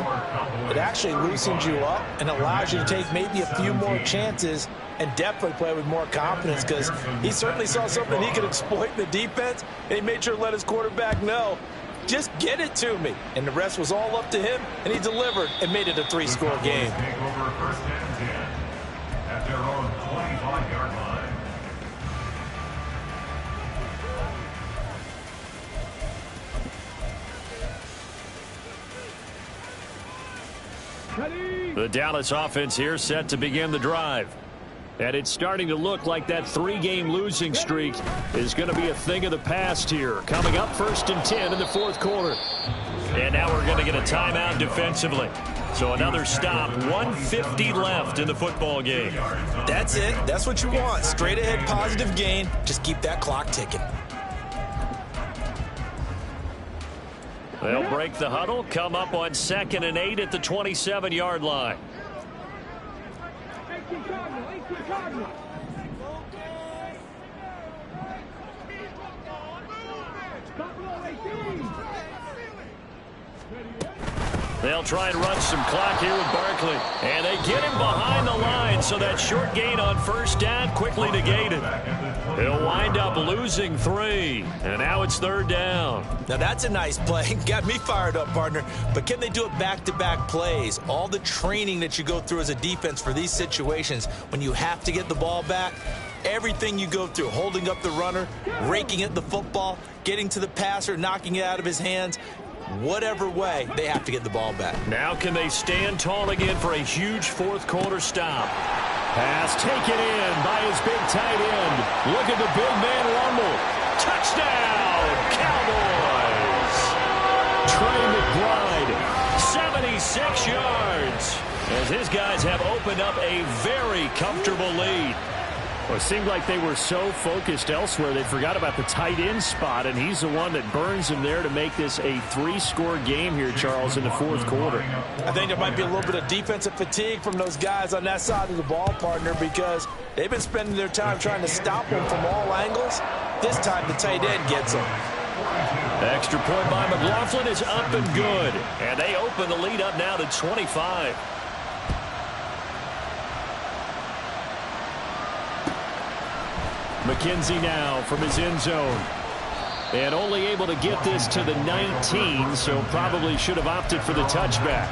it actually loosens you up and allows you to take maybe a few more chances and definitely play with more confidence, because he certainly saw something he could exploit in the defense, and he made sure to let his quarterback know, just get it to me. And the rest was all up to him, and he delivered and made it a 3-score game. Take over first and 10 at their own 25-yard line. The Dallas offense here set to begin the drive. And it's starting to look like that 3-game losing streak is going to be a thing of the past here. Coming up, first and 10 in the fourth quarter. And now we're going to get a timeout defensively. So another stop, 1:50 left in the football game. That's it. That's what you want. Straight ahead positive gain. Just keep that clock ticking. They'll break the huddle, come up on 2nd and 8 at the 27-yard line. They'll try and run some clock here with Barkley. And they get him behind the line, so that short gain on first down quickly negated. He'll wind up losing 3. And now it's 3rd down. Now that's a nice play. Got me fired up, partner. But can they do it back-to-back plays? All the training that you go through as a defense for these situations, when you have to get the ball back, everything you go through, holding up the runner, raking at the football, getting to the passer, knocking it out of his hands, whatever way, they have to get the ball back. Now can they stand tall again for a huge fourth quarter stop? Pass taken in by his big tight end. Look at the big man rumble. Touchdown, Cowboys. Trey McBride, 76 yards. As his guys have opened up a very comfortable lead. Well, it seemed like they were so focused elsewhere they forgot about the tight end spot, and he's the one that burns him there to make this a 3-score game here, Charles, in the fourth quarter. I think there might be a little bit of defensive fatigue from those guys on that side of the ball, partner, because they've been spending their time trying to stop him from all angles. This time the tight end gets him. The extra point by McLaughlin is up and good, and they open the lead up now to 25. McKenzie now from his end zone. And only able to get this to the 19, so probably should have opted for the touchback.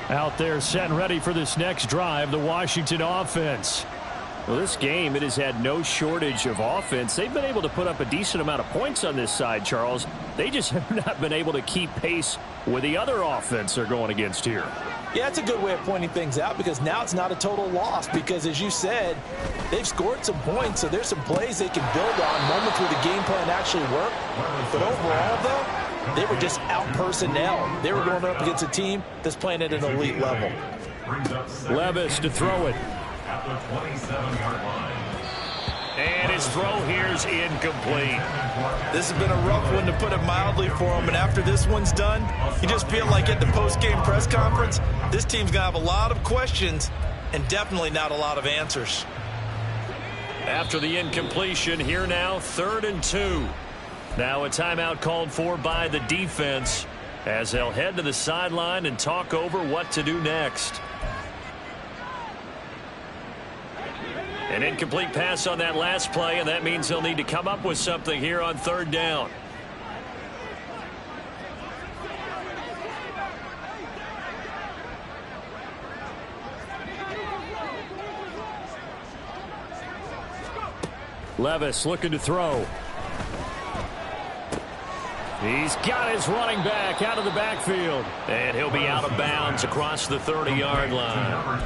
Out there set and ready for this next drive, the Washington offense. Well, this game, it has had no shortage of offense. They've been able to put up a decent amount of points on this side, Charles. They just have not been able to keep pace with the other offense they're going against here. Yeah, that's a good way of pointing things out, because now it's not a total loss, because as you said, they've scored some points, so there's some plays they can build on, moments where the game plan actually worked. But overall, though, they were just out-personnel. They were going up against a team that's playing at an elite level. Levis to throw it. At the 27-yard line. And his throw here's incomplete. This has been a rough one, to put it mildly, for him. And after this one's done, you just feel like at the post-game press conference, this team's going to have a lot of questions and definitely not a lot of answers. After the incompletion, here now, 3rd and 2. Now a timeout called for by the defense as they'll head to the sideline and talk over what to do next. An incomplete pass on that last play, and that means they'll need to come up with something here on 3rd down. Levis looking to throw. He's got his running back out of the backfield. And he'll be out of bounds across the 30-yard line.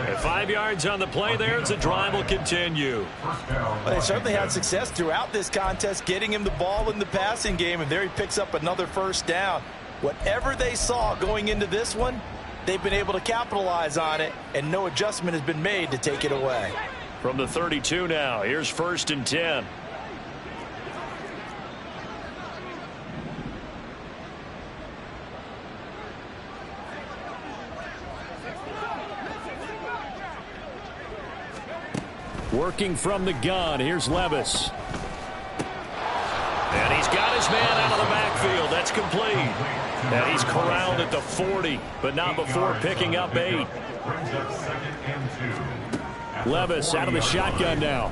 And 5 yards on the play there as the drive will continue. Well, they certainly had success throughout this contest getting him the ball in the passing game, and there he picks up another first down. Whatever they saw going into this one, they've been able to capitalize on it, and no adjustment has been made to take it away. From the 32 now, here's 1st and 10. Working from the gun, here's Levis. And he's got his man out of the backfield. That's complete. And he's corralled at the 40, but not before picking up 8. Levis out of the shotgun now.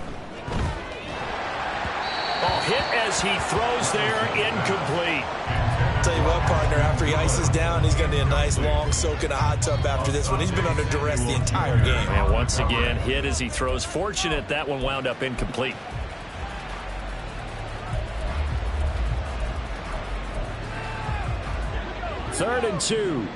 Oh, hit as he throws there, incomplete. Tell you what, partner, after he ices down, he's going to be a nice long soak in a hot tub after this one. He's been under duress the entire game. And once again, hit as he throws. Fortunate that one wound up incomplete. Third and 2.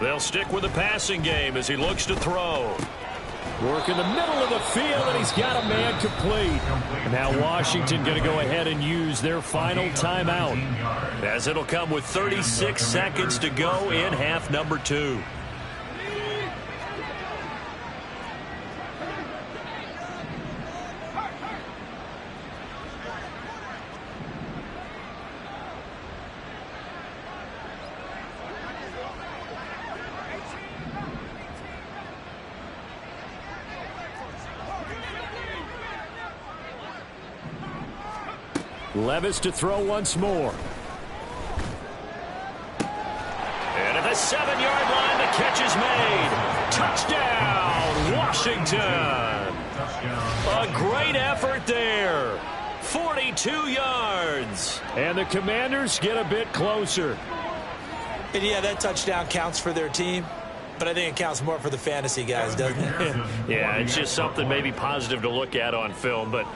They'll stick with the passing game as he looks to throw. Work in the middle of the field, and he's got a man complete. Now Washington going to go ahead and use their final timeout, as it'll come with 36 seconds to go in half number 2. Levis to throw once more. And at the 7-yard line, the catch is made. Touchdown, Washington. A great effort there. 42 yards. And the Commanders get a bit closer. And yeah, that touchdown counts for their team, but I think it counts more for the fantasy guys, doesn't it? Yeah, it's just something maybe positive to look at on film, but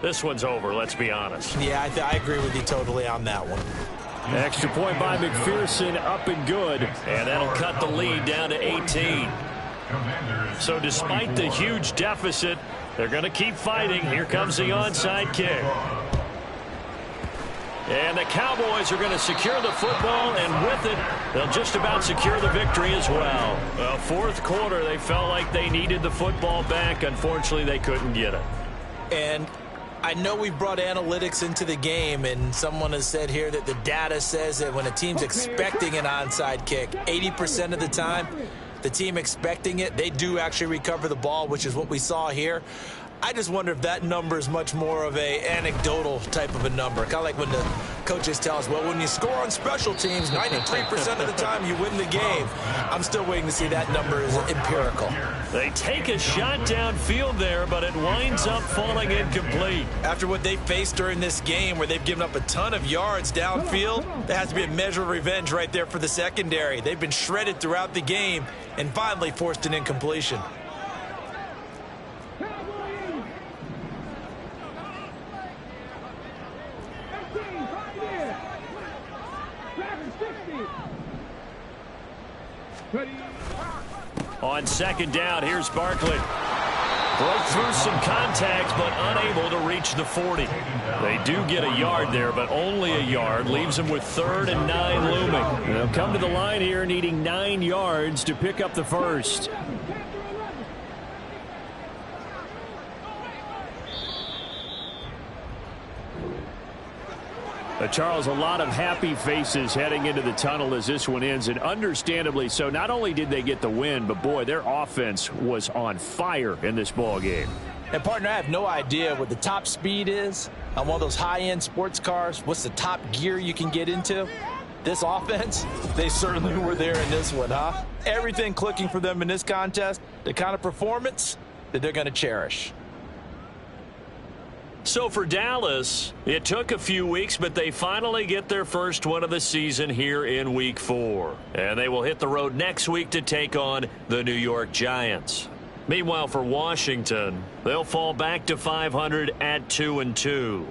this one's over, let's be honest. Yeah, I agree with you totally on that one. Extra point by McPherson, up and good. And that'll cut the lead down to 18. So despite the huge deficit, they're going to keep fighting. Here comes the onside kick. And the Cowboys are going to secure the football, and with it, they'll just about secure the victory as well. Well, fourth quarter, they felt like they needed the football back. Unfortunately, they couldn't get it. And I know we brought analytics into the game, and someone has said here that the data says that when a team's expecting an onside kick, 80% of the time, the team expecting it, they do actually recover the ball, which is what we saw here. I just wonder if that number is much more of a anecdotal type of a number. Kind of like when the coaches tell us, well, when you score on special teams, 93% of the time you win the game. I'm still waiting to see that number is empirical. They take a shot downfield there, but it winds up falling incomplete. After what they faced during this game where they've given up a ton of yards downfield, there has to be a measure of revenge right there for the secondary. They've been shredded throughout the game and finally forced an incompletion. On second down, here's Barkley. Broke through some contact, but unable to reach the 40. They do get a yard there, but only a yard. Leaves them with 3rd and 9 looming. They'll come to the line here needing 9 yards to pick up the first. Charles, a lot of happy faces heading into the tunnel as this one ends, and understandably so. Not only did they get the win, but boy, their offense was on fire in this ball game. And, partner, I have no idea what the top speed is on one of those high-end sports cars. What's the top gear you can get into? This offense, they certainly were there in this one, huh? Everything clicking for them in this contest, the kind of performance that they're going to cherish. So for Dallas, it took a few weeks, but they finally get their first win of the season here in Week 4. And they will hit the road next week to take on the New York Giants. Meanwhile, for Washington, they'll fall back to 500 at 2-2.